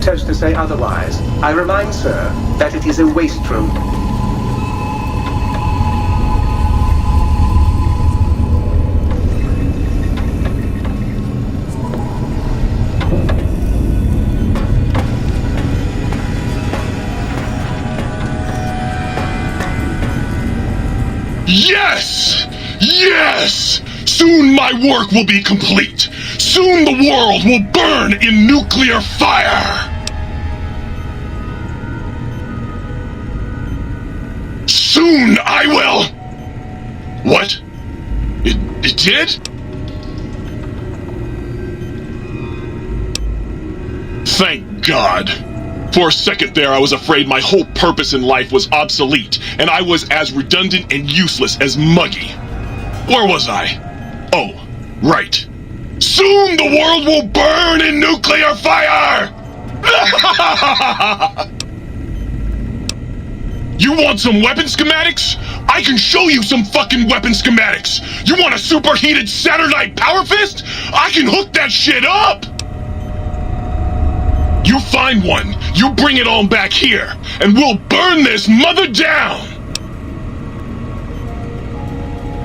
To say otherwise, I remind Sir that it is a waste room. Yes! Yes! Soon my work will be complete. Soon the world will burn in nuclear fire. Soon I will... What? It did? Thank God. For a second there, I was afraid my whole purpose in life was obsolete, and I was as redundant and useless as Muggy. Where was I? Oh, right. Soon the world will burn in nuclear fire! You want some weapon schematics? I can show you some fucking weapon schematics! You want a superheated Saturnite power fist? I can hook that shit up! You find one, you bring it on back here, and we'll burn this mother down!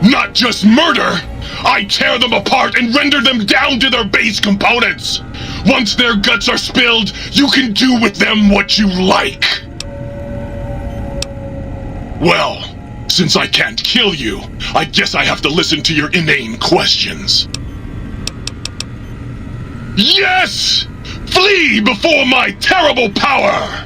Not just murder! I tear them apart and render them down to their base components! Once their guts are spilled, you can do with them what you like! Well, since I can't kill you, I guess I have to listen to your inane questions. Yes! Flee before my terrible power!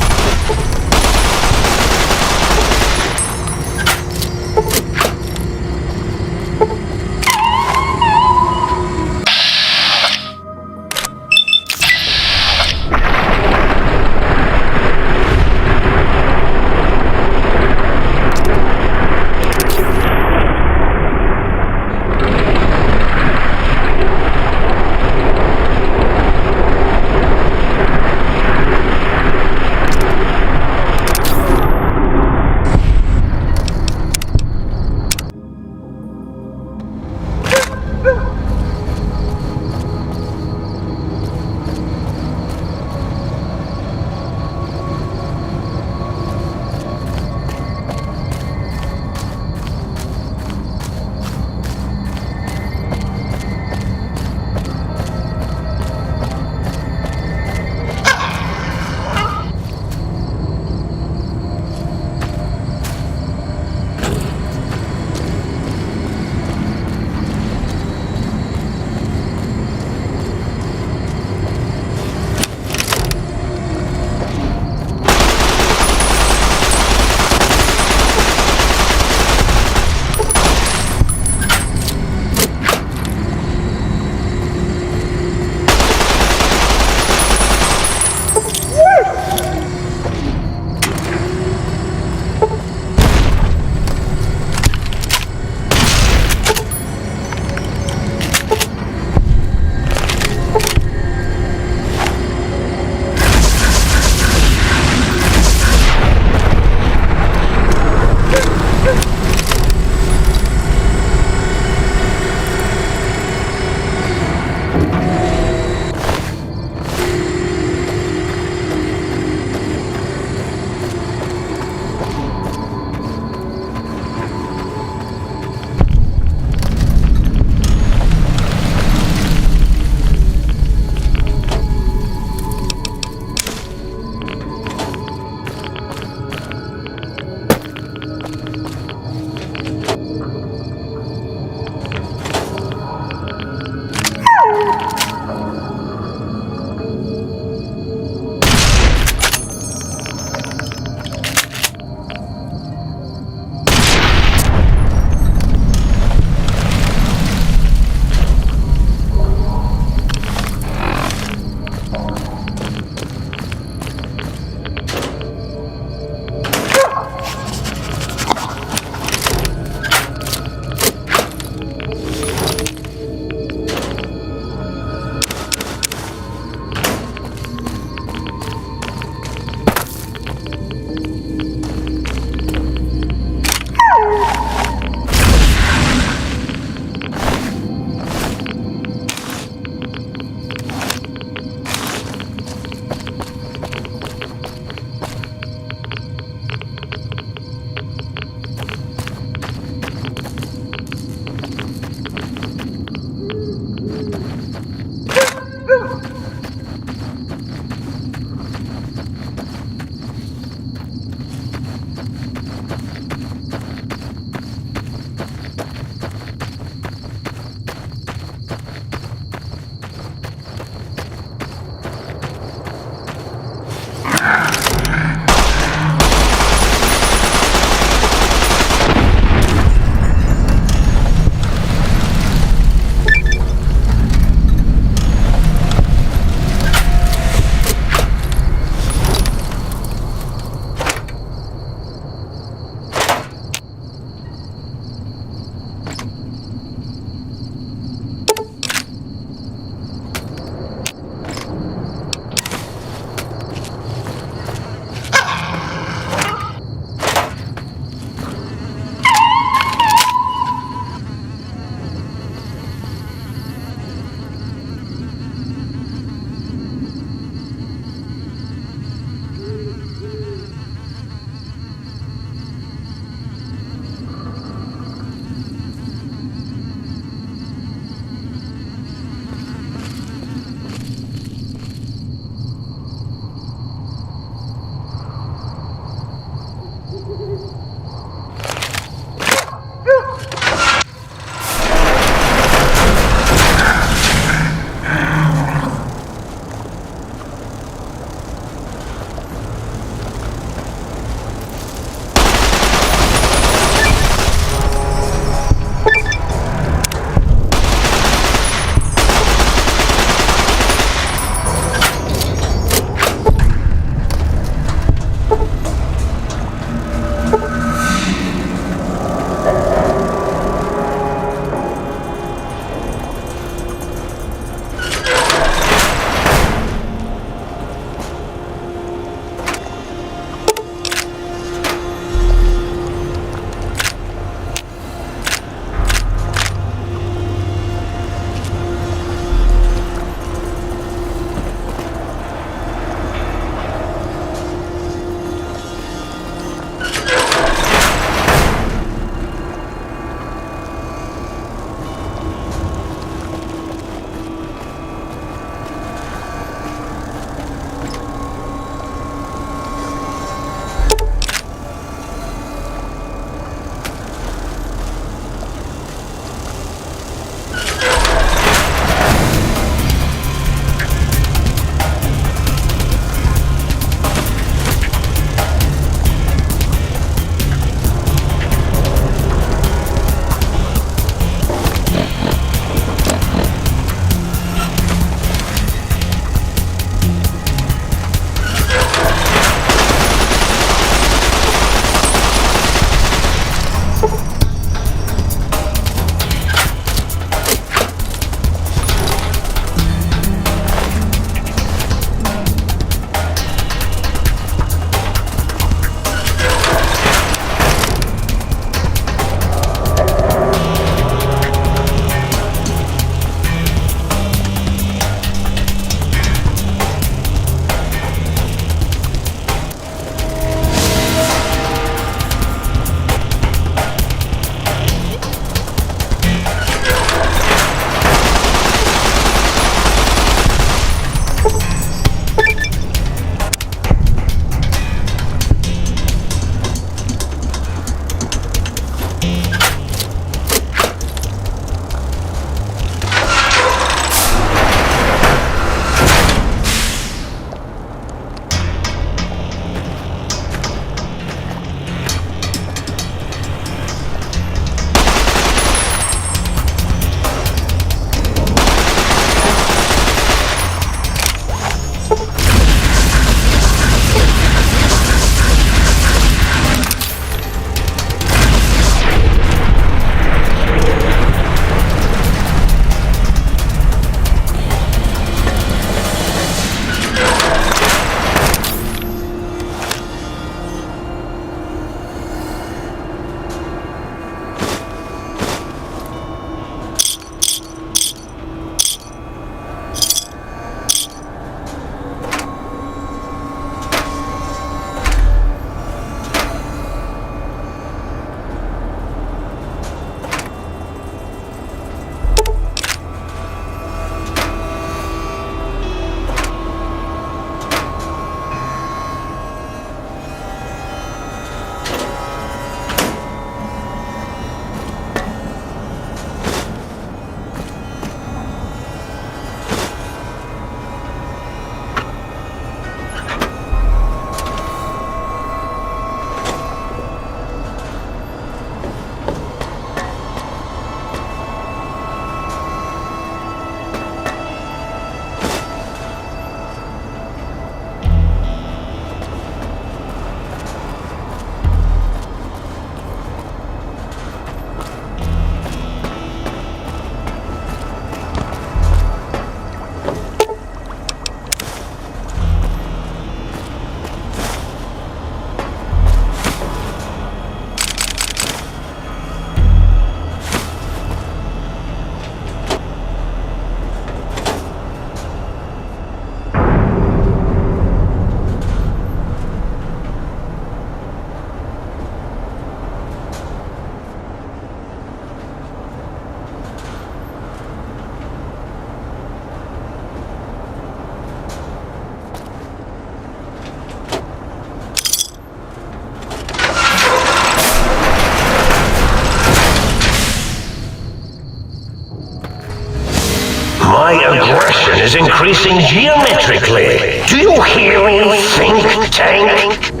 My aggression is increasing geometrically. Do you hear me, think tank?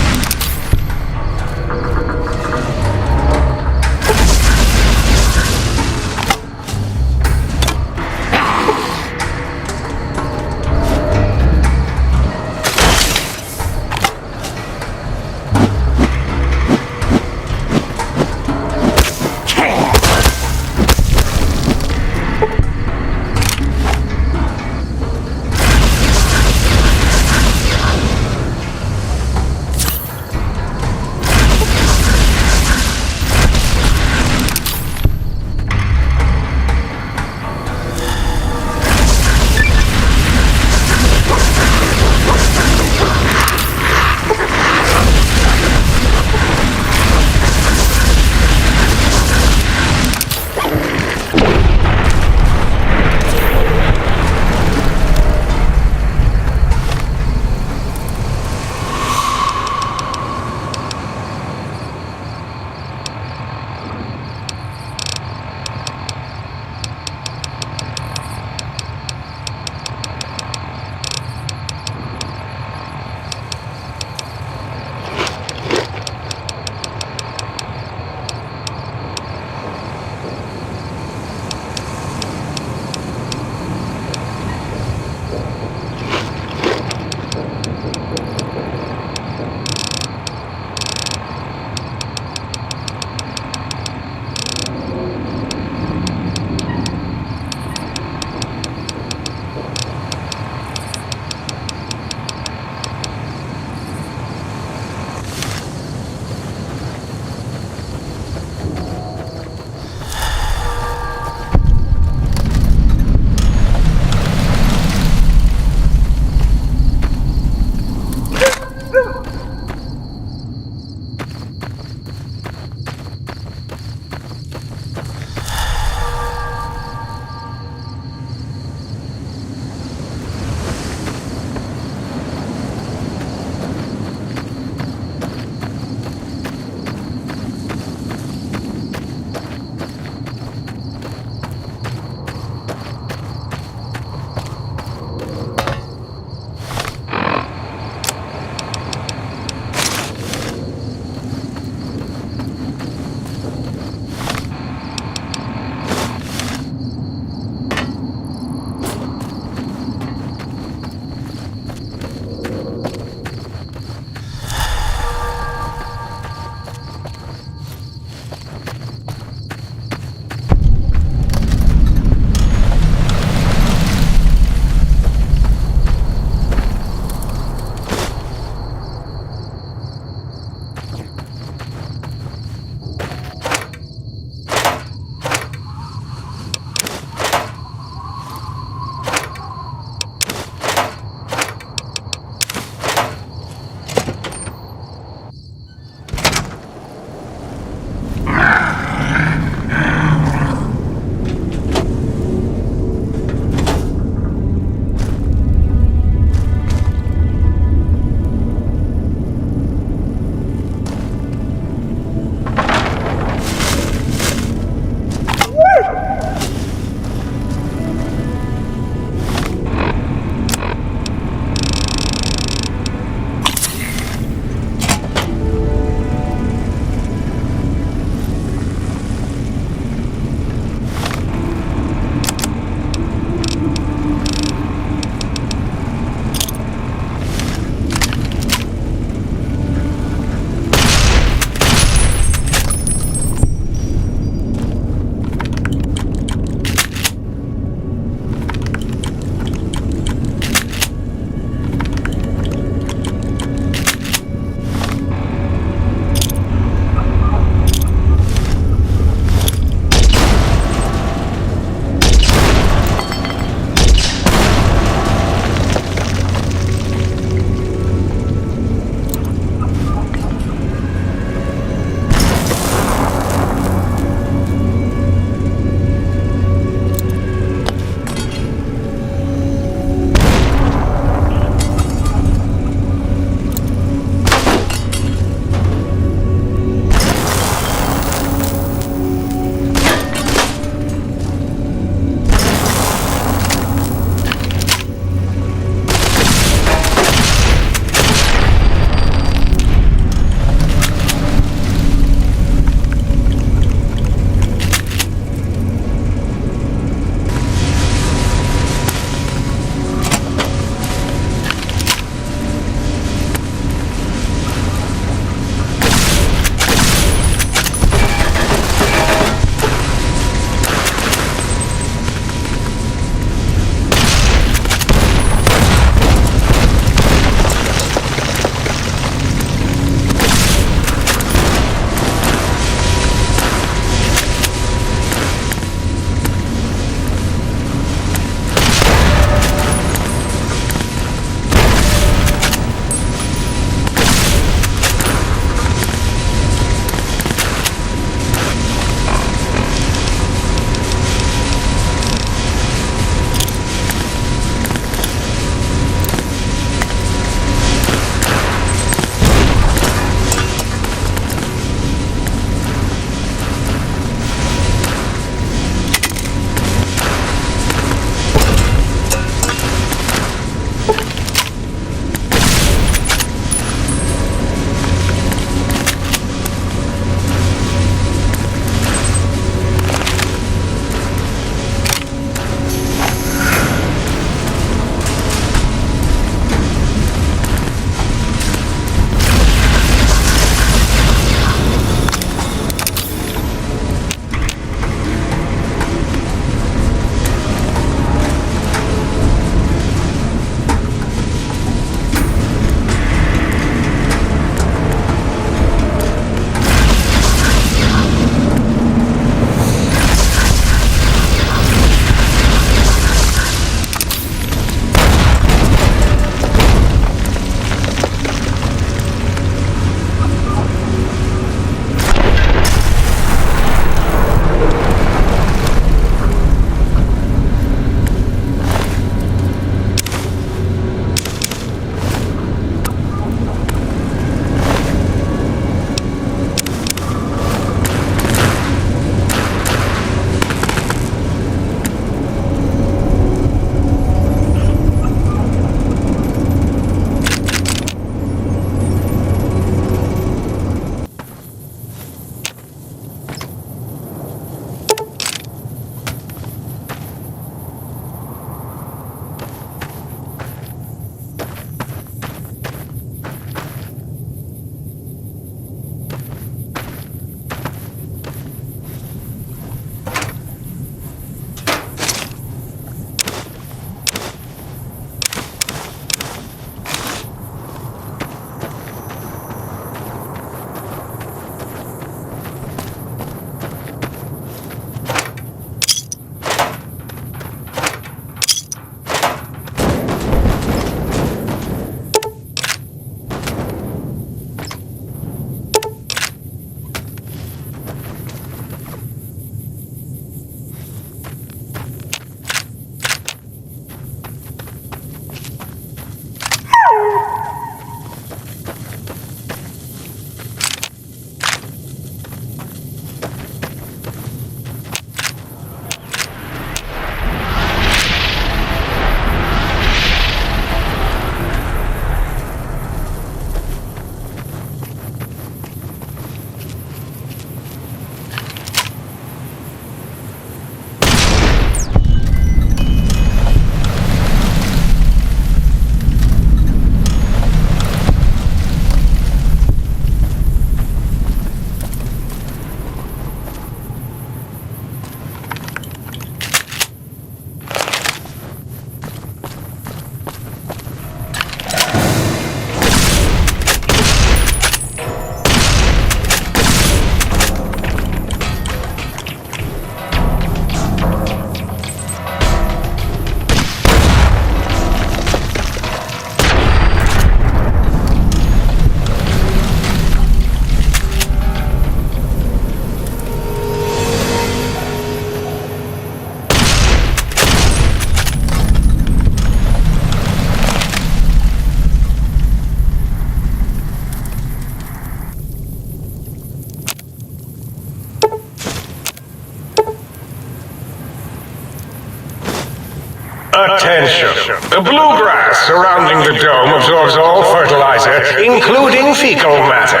Attention! The bluegrass surrounding the dome absorbs all fertilizer, including fecal matter.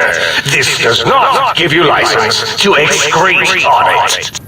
This does not give you license to excrete on it.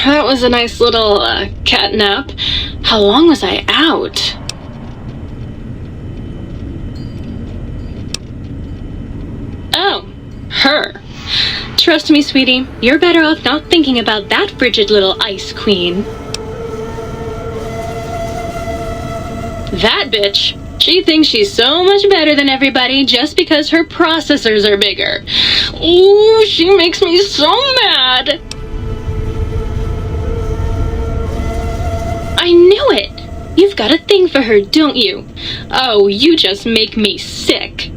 that was a nice little, cat nap. How long was I out? Oh, her. Trust me, sweetie, you're better off not thinking about that frigid little ice queen. That bitch. She thinks she's so much better than everybody just because her processors are bigger. Ooh, she makes me so mad. I knew it. You've got a thing for her, don't you? Oh, you just make me sick.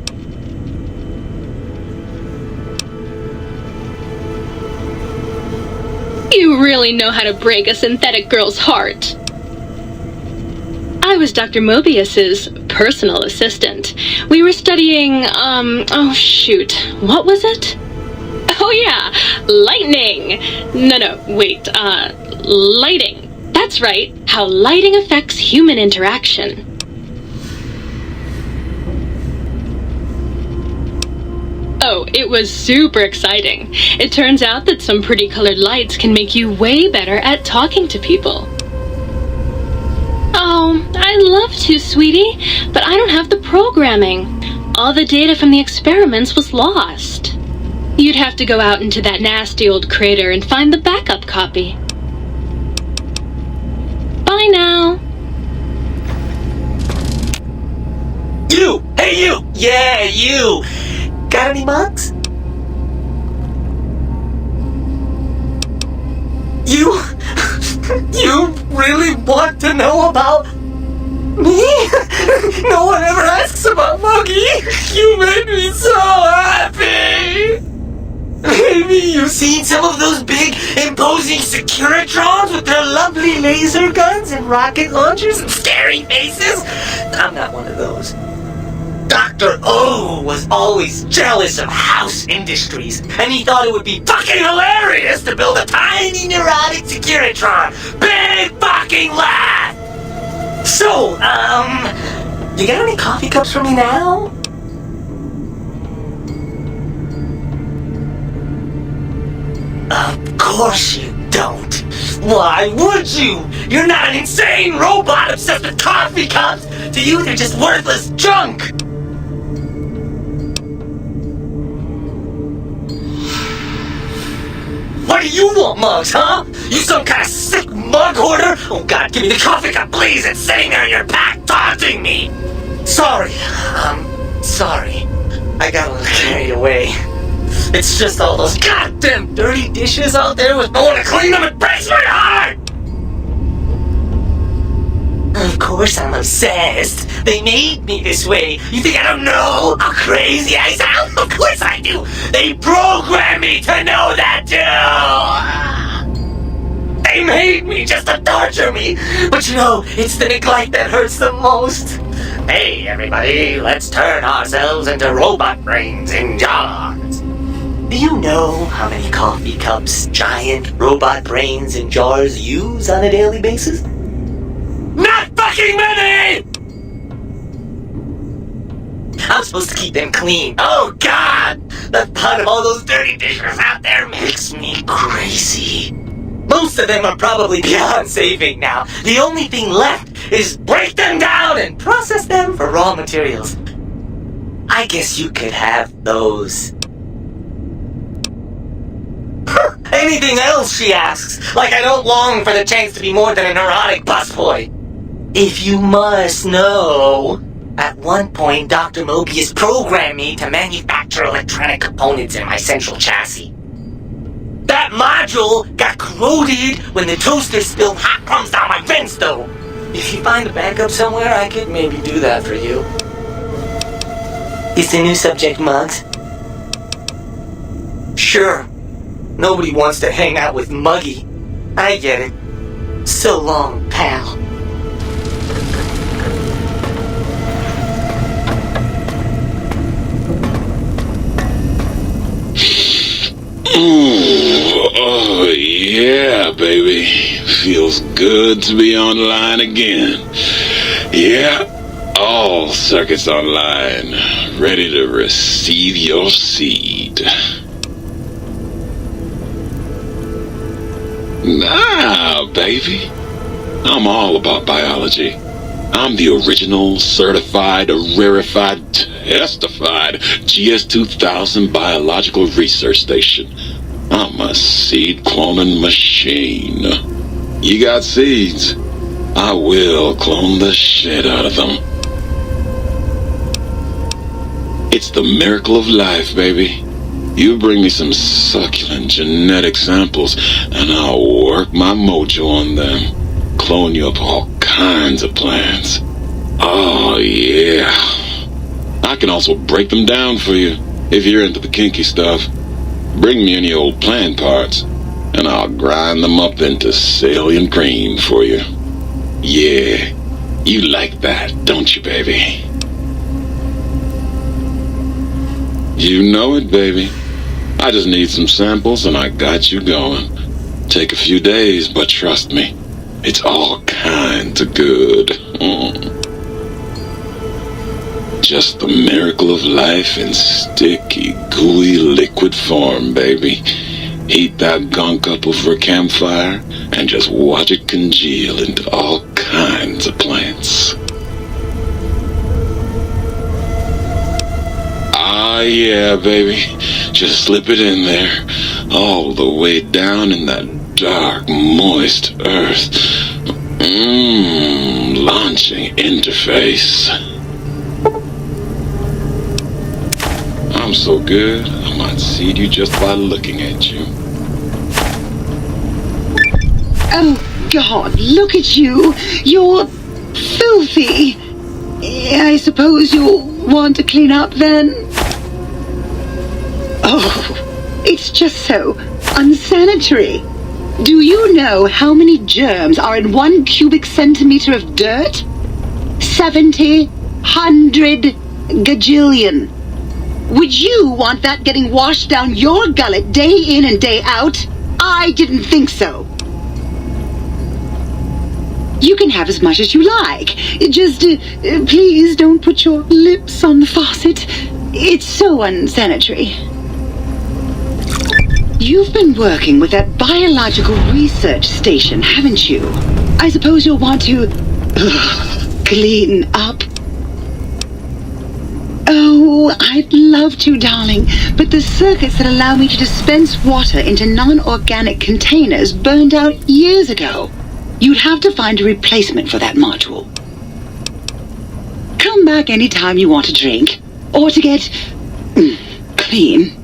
You really know how to break a synthetic girl's heart. I was Dr. Mobius's personal assistant. We were studying, oh shoot, what was it? Oh yeah, lightning! No, wait, lighting. That's right, how lighting affects human interaction. Oh, it was super exciting. It turns out that some pretty colored lights can make you way better at talking to people. Oh, I'd love to, sweetie, but I don't have the programming. All the data from the experiments was lost. You'd have to go out into that nasty old crater and find the backup copy. Bye now. You! Hey, you! Yeah, you! Got any mugs? You really want to know about me? No one ever asks about Muggy. You made me so happy. Maybe you've seen some of those big, imposing Securitrons with their lovely laser guns and rocket launchers and scary faces? I'm not one of those. Dr. O was always jealous of house industries, and he thought it would be fucking hilarious to build a tiny neurotic Securitron. Big fucking laugh! So, you got any coffee cups for me now? Of course you don't. Why would you? You're not an insane robot obsessed with coffee cups. To you, they're just worthless junk. What do you want, mugs, huh? You some kind of sick mug hoarder? Oh God, give me the coffee cup, please! It's sitting there in your pack, taunting me! Sorry. I got a little carried away. It's just all those goddamn dirty dishes out there with no one to clean them. It breaks my heart! Of course I'm obsessed. They made me this way. You think I don't know how crazy I sound? Of course I do. They programmed me to know that too. They made me just to torture me. But you know, it's the neglect that hurts the most. Hey everybody, let's turn ourselves into robot brains in jars. Do you know how many coffee cups giant robot brains in jars use on a daily basis? Not fucking many! I'm supposed to keep them clean. Oh God! The thought of all those dirty dishes out there makes me crazy. Most of them are probably beyond saving now. The only thing left is break them down and process them for raw materials. I guess you could have those. Anything else, she asks, like I don't long for the chance to be more than a neurotic busboy. If you must know, at one point Dr. Mobius programmed me to manufacture electronic components in my central chassis. That module got corroded when the toaster spilled hot crumbs down my vents, though. If you find a backup somewhere, I could maybe do that for you. Is the new subject mugs? Sure. Nobody wants to hang out with Muggy. I get it. So long, pal. Ooh, oh yeah, baby. Feels good to be online again. Yeah, all circuits online, ready to receive your seed. Nah, baby. I'm all about biology. I'm the original, certified, rarefied, testified GS-2000 biological research station. I'm a seed cloning machine. You got seeds. I will clone the shit out of them. It's the miracle of life, baby. You bring me some succulent genetic samples, and I'll work my mojo on them. Clone you up all kinds of plants. Oh, yeah. I can also break them down for you, if you're into the kinky stuff. Bring me any old plant parts, and I'll grind them up into salient cream for you. Yeah, you like that, don't you, baby? You know it, baby. I just need some samples, and I got you going. Take a few days, but trust me, it's all kinds of good. Just the miracle of life in sticky, gooey liquid form, baby. Heat that gunk up over a campfire and just watch it congeal into all kinds of plants. Ah, yeah, baby. Just slip it in there, all the way down in that dark, moist earth. Launching interface. I'm so good, I might seed you just by looking at you. Oh, God, look at you. You're filthy. I suppose you'll want to clean up then? Oh, it's just so unsanitary. Do you know how many germs are in 1 cubic centimeter of dirt? 70, 100, gajillion. Would you want that getting washed down your gullet day in and day out? I didn't think so. You can have as much as you like. Just, please don't put your lips on the faucet. It's so unsanitary. You've been working with that biological research station, haven't you? I suppose you'll want to clean up. Oh, I'd love to, darling, but the circuits that allow me to dispense water into non-organic containers burned out years ago. You'd have to find a replacement for that module. Come back anytime you want a drink, or to get clean.